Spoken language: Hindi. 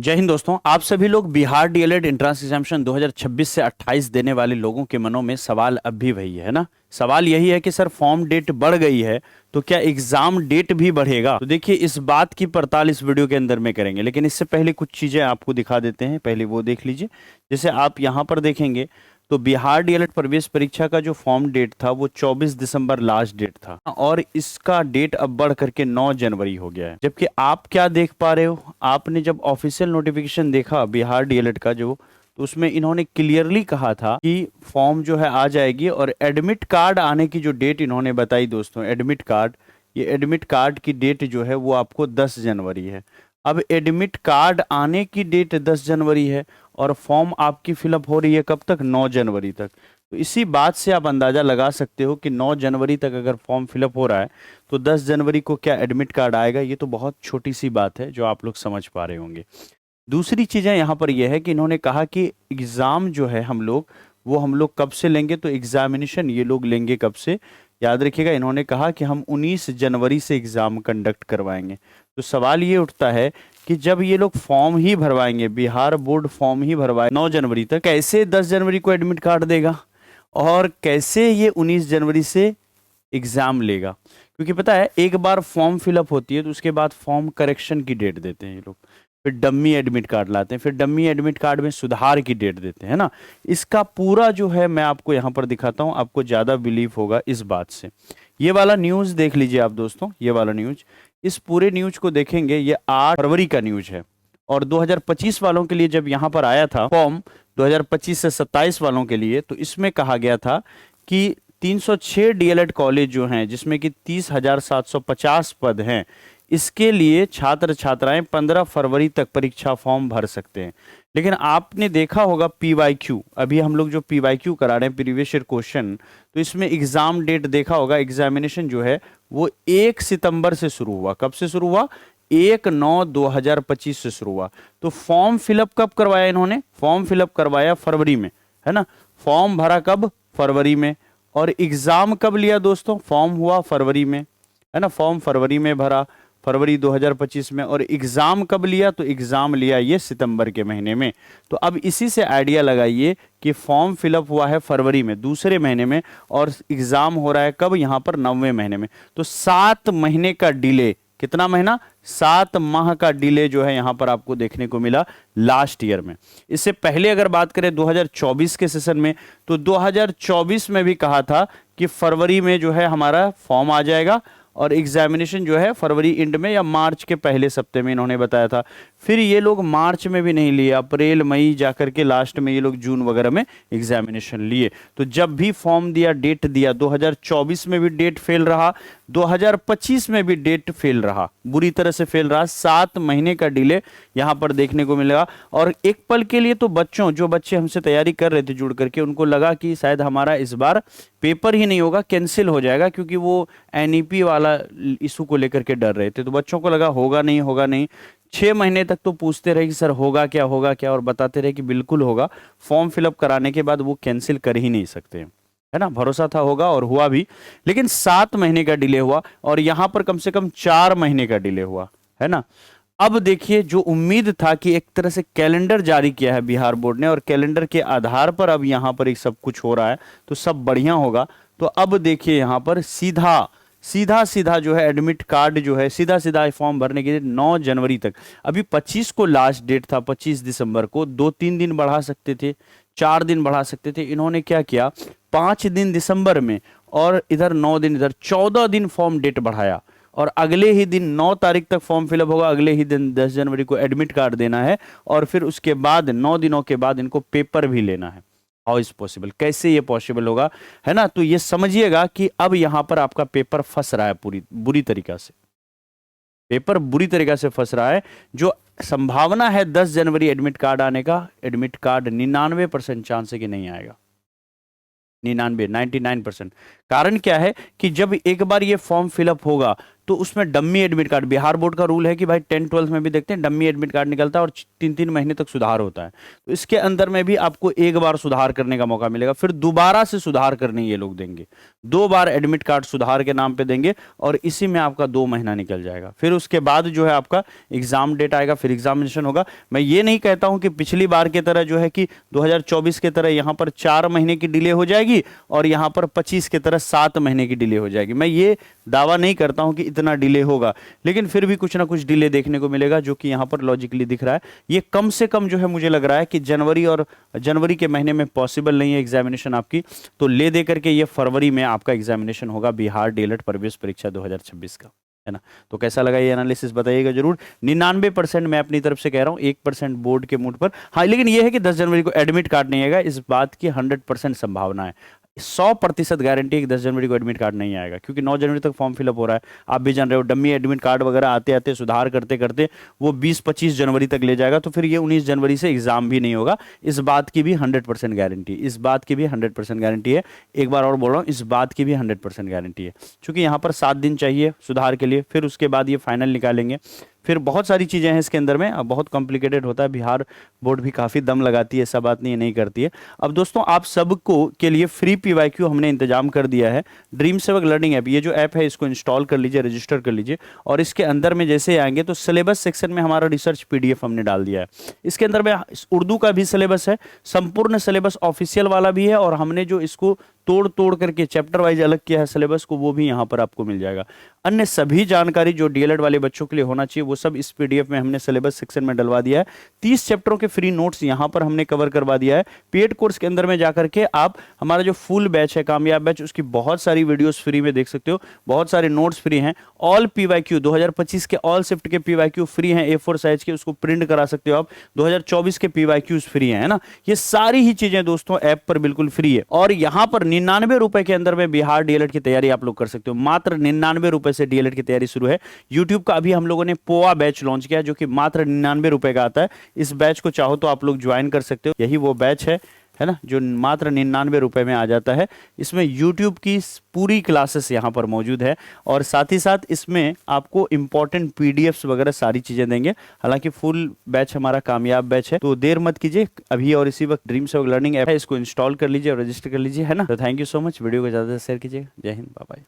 जय हिंद दोस्तों। आप सभी लोग बिहार डीएलएड एंट्रेंस एग्जामिनेशन 2026 से 28 देने वाले लोगों के मनों में सवाल अब भी वही है ना। सवाल यही है कि सर फॉर्म डेट बढ़ गई है तो क्या एग्जाम डेट भी बढ़ेगा। तो देखिए इस बात की पड़ताल इस वीडियो के अंदर में करेंगे, लेकिन इससे पहले कुछ चीजें आपको दिखा देते हैं। पहले वो देख लीजिए। जैसे आप यहाँ पर देखेंगे तो बिहार डीएलएड प्रवेश परीक्षा का जो फॉर्म डेट था वो 24 दिसंबर लास्ट डेट था और इसका डेट अब बढ़ करके 9 जनवरी हो गया है। जबकि आप क्या देख पा रहे हो, आपने जब ऑफिशियल नोटिफिकेशन देखा बिहार डीएलएड का जो, तो उसमें इन्होंने क्लियरली कहा था कि फॉर्म जो है आ जाएगी और एडमिट कार्ड आने की जो डेट इन्होंने बताई दोस्तों, एडमिट कार्ड, ये एडमिट कार्ड की डेट जो है वो आपको 10 जनवरी है। अब एडमिट कार्ड आने की डेट 10 जनवरी है और फॉर्म आपकी फिलअप हो रही है कब तक, 9 जनवरी तक। तो इसी बात से आप अंदाजा लगा सकते हो कि 9 जनवरी तक अगर फॉर्म फिलअप हो रहा है तो 10 जनवरी को क्या एडमिट कार्ड आएगा। ये तो बहुत छोटी सी बात है जो आप लोग समझ पा रहे होंगे। दूसरी चीज़ें यहाँ पर यह है कि इन्होंने कहा कि एग्ज़ाम जो है हम लोग कब से लेंगे, तो एग्जामिनेशन ये लोग लेंगे कब से, याद रखिएगा। इन्होंने कहा कि हम 19 जनवरी से एग्ज़ाम कंडक्ट करवाएंगे। तो सवाल ये उठता है कि जब ये लोग फॉर्म ही भरवाएंगे, बिहार बोर्ड फॉर्म ही भरवाए 9 जनवरी तक, कैसे 10 जनवरी को एडमिट कार्ड देगा और कैसे ये 19 जनवरी से एग्ज़ाम लेगा। क्योंकि पता है एक बार फॉर्म फिलअप होती है तो उसके बाद फॉर्म करेक्शन की डेट देते हैं ये लोग, फिर डम्मी एडमिट कार्ड लाते हैं, फिर डम्मी एडमिट कार्ड में सुधार की डेट देते हैं ना। इसका पूरा जो है मैं आपको यहाँ पर दिखाता हूँ, आपको ज़्यादा बिलीव होगा इस बात से। ये वाला न्यूज़ देख लीजिए आप दोस्तों, ये वाला न्यूज़, इस पूरे न्यूज़ को देखेंगे, ये 8 फरवरी का न्यूज़ है। और 2025 वालों के लिए जब यहाँ पर आया था फॉर्म 2025 से 27 वालों के लिए, तो इसमें कहा गया था कि 306 डीएलएड कॉलेज जो हैं जिसमें कि 30,750 पद हैं, इसके लिए छात्र छात्राएं 15 फरवरी तक परीक्षा फॉर्म भर सकते हैं। लेकिन आपने देखा होगा पीवाईक्यू, अभी हम लोग जो पीवाईक्यू करा रहे हैं प्रीवियस ईयर क्वेश्चन, तो इसमें एग्जाम डेट देखा होगा, एग्जामिनेशन जो है वो 1 सितंबर से शुरू हुआ। कब से शुरू हुआ? 1/9/2025 से शुरू हुआ। तो फॉर्म फिलअप कब करवाया इन्होंने? फॉर्म फिलअप करवाया फरवरी में, है ना। फॉर्म भरा कब? फरवरी में। और एग्जाम कब लिया दोस्तों? फॉर्म हुआ फरवरी में, है ना। फॉर्म फरवरी में भरा, फरवरी 2025 में। और एग्जाम कब लिया? तो एग्जाम लिया ये सितंबर के महीने में। तो अब इसी से आइडिया लगाइए कि फॉर्म फिलअप हुआ है फरवरी में, दूसरे महीने में, और एग्जाम हो रहा है कब? यहाँ पर 9वें महीने में। तो 7 महीने का डिले। कितना महीना? 7 माह का डिले जो है यहाँ पर आपको देखने को मिला लास्ट ईयर में। इससे पहले अगर बात करें 2024 के सेशन में, तो 2024 में भी कहा था कि फरवरी में जो है हमारा फॉर्म आ जाएगा और एग्जामिनेशन जो है फरवरी एंड में या मार्च के पहले सप्ते में इन्होंने बताया था। फिर ये लोग मार्च में भी नहीं लिए, अप्रैल मई जाकर के लास्ट में ये लोग जून वगैरह में एग्जामिनेशन लिए। तो जब भी फॉर्म दिया, डेट दिया, 2024 में भी डेट फेल रहा, 2025 में भी डेट फेल रहा, बुरी तरह से फेल रहा। 7 महीने का डिले यहाँ पर देखने को मिलेगा। और एक पल के लिए तो जो बच्चे हमसे तैयारी कर रहे थे जुड़ करके, उनको लगा कि शायद हमारा इस बार पेपर ही नहीं होगा, कैंसिल हो जाएगा, क्योंकि वो एनईपी वाला इशू को लेकर के डर रहे थे। तो बच्चों को लगा होगा नहीं होगा नहीं। 6 महीने तक तो पूछते रहे कि सर होगा क्या, और बताते रहे कि बिल्कुल होगा। फॉर्म फिलअप कराने के बाद वो कैंसिल कर ही नहीं सकते, है ना। भरोसा था होगा और हुआ भी। लेकिन 7 महीने का डिले हुआ और यहां पर कम से कम 4 महीने का डिले हुआ, है ना। अब देखिए जो उम्मीद था कि एक तरह से कैलेंडर जारी किया है बिहार बोर्ड ने और कैलेंडर के आधार पर अब यहां पर एक सब कुछ हो रहा है तो सब बढ़िया होगा। तो अब देखिए यहां पर सीधा जो है एडमिट कार्ड जो है सीधा फॉर्म भरने के लिए 9 जनवरी तक। अभी 25 को लास्ट डेट था, 25 दिसंबर को। 2-3 दिन बढ़ा सकते थे, 4 दिन बढ़ा सकते थे। इन्होंने क्या किया, 5 दिन दिसंबर में और इधर 9 दिन, इधर 14 दिन फॉर्म डेट बढ़ाया। और अगले ही दिन 9 तारीख तक फॉर्म फिलअप होगा, अगले ही दिन 10 जनवरी को एडमिट कार्ड देना है और फिर उसके बाद 9 दिनों के बाद इनको पेपर भी लेना है। How is possible? कैसे ये पॉसिबल होगा, है ना। तो ये समझिएगा कि अब यहां पर आपका पेपर फंस रहा है बुरी तरीका से। पेपर बुरी तरीका से फंस रहा है। जो संभावना है 10 जनवरी एडमिट कार्ड आने का, एडमिट कार्ड 99% चांस है कि नहीं आएगा। 99% कारण क्या है कि जब एक बार ये फॉर्म फिलअप होगा तो उसमें dummy admit card, Bihar board का रूल है कि भाई 10-12 में भी देखते हैं डम्मी एडमिट कार्ड निकलता है और 3-3 महीने तक सुधार होता है। तो इसके अंदर में भी आपको एक बार सुधार करने का मौका मिलेगा, फिर दोबारा से सुधार करने ये लोग देंगे, 2 बार एडमिट कार्ड सुधार के नाम पे देंगे और इसी में आपका 2 महीना निकल जाएगा। फिर उसके बाद जो है आपका एग्जाम डेट आएगा, फिर एग्जामिनेशन होगा। मैं ये नहीं कहता हूं कि पिछली बार की तरह जो है कि 2024 के तरह यहां पर 4 महीने की डिले हो जाएगी और यहां पर 25 के तरह 7 महीने की डिले हो जाएगी। मैं ये दावा नहीं करता हूं कि इतना डिले होगा, लेकिन फिर भी कुछ ना कुछ डिले देखने को मिलेगा, जो कि यहां पर लॉजिकली दिख रहा है। ये कम से कम जो है मुझे लग रहा है कि जनवरी के महीने में पॉसिबल नहीं है एग्जामिनेशन आपकी, तो ले दे करके ये फरवरी में आपका एग्जामिनेशन होगा बिहार डीएलएड प्रवेश परीक्षा 2026 का, है ना। तो कैसा लगा ये एनालिसिस बताइएगा जरूर। 99% मैं अपनी तरफ से कह रहा हूँ, 1% बोर्ड के मूड पर। हाँ, लेकिन ये है कि 10 जनवरी को एडमिट कार्ड नहीं आएगा, इस बात की 100% संभावना है। 100% गारंटी है कि 10 जनवरी को एडमिट कार्ड नहीं आएगा, क्योंकि 9 जनवरी तक फॉर्म फिलअप हो रहा है। आप भी जान रहे हो, डमी एडमिट कार्ड वगैरह आते आते सुधार करते करते वो 20-25 जनवरी तक ले जाएगा, तो फिर ये 19 जनवरी से एग्जाम भी नहीं होगा। इस बात की भी 100% गारंटी, इस बात की भी 100% गारंटी है। एक बार और बोल रहा हूँ, इस बात की भी 100% गारंटी है, क्योंकि यहाँ पर 7 दिन चाहिए सुधार के लिए, फिर उसके बाद ये फाइनल निकालेंगे। फिर बहुत सारी चीज़ें हैं इसके अंदर में, अब बहुत कॉम्प्लिकेटेड होता है। बिहार बोर्ड भी काफ़ी दम लगाती है, ऐसा बात नहीं है, नहीं करती है। अब दोस्तों, आप सबको के लिए फ्री पीवाईक्यू हमने इंतजाम कर दिया है। ड्रीम सेवक लर्निंग ऐप, ये जो ऐप है इसको इंस्टॉल कर लीजिए, रजिस्टर कर लीजिए, और इसके अंदर में जैसे आएंगे तो सिलेबस सेक्शन में हमारा रिसर्च पीडीएफ हमने डाल दिया है। इसके अंदर में उर्दू का भी सिलेबस है, संपूर्ण सिलेबस ऑफिशियल वाला भी है, और हमने जो इसको तोड़ तोड़ करके चैप्टर वाइज अलग किया है सिलेबस को, वो भी यहाँ पर आपको मिल जाएगा। अन्य सभी जानकारी जो डीएलएड वाले बच्चों के लिए होना चाहिए वो सब इस पीडीएफ में हमने सिलेबस सेक्शन में डलवा दिया है। 30 चैप्टरों के फ्री नोट्स यहाँ पर हमने कवर करवा दिया है। पेड कोर्स के अंदर में जाकर के आप हमारा जो फुल बैच है, कामयाब बैच, उसकी बहुत सारी वीडियोस फ्री में देख सकते हो, बहुत सारे नोट्स फ्री हैं। ऑल पीवाईक्यू 2025 के ऑल शिफ्ट के पीवाईक्यू फ्री हैं, A4 साइज के, उसको प्रिंट करा सकते हो आप। 2024 के पीवाईक्यूज फ्री है ना। ये सारी ही चीजें दोस्तों ऐप पर बिल्कुल फ्री है, और यहाँ पर 99 रुपए के अंदर में बिहार डीएलएड की तैयारी आप लोग कर सकते हो। मात्र 99 रुपए से डीएलएड की तैयारी शुरू है। यूट्यूब का अभी हम लोगों ने पोआ बैच लॉन्च किया, जो कि मात्र 99 रुपए का आता है। इस बैच को चाहो तो आप लोग ज्वाइन कर सकते हो, यही वो बैच है ना, जो मात्र 99 रुपए में आ जाता है। इसमें यूट्यूब की पूरी क्लासेस यहाँ पर मौजूद है, और साथ ही साथ इसमें आपको इंपॉर्टेंट पीडीएफ्स वगैरह सारी चीजें देंगे। हालांकि फुल बैच हमारा कामयाब बैच है, तो देर मत कीजिए, अभी और इसी वक्त ड्रीम सेवक लर्निंग ऐप है, इसको इंस्टॉल कर लीजिए और रजिस्टर कर लीजिए, है ना। तो thank you so much, video को ज्यादा शेयर कीजिएगा। जय हिंद, बाय बाय।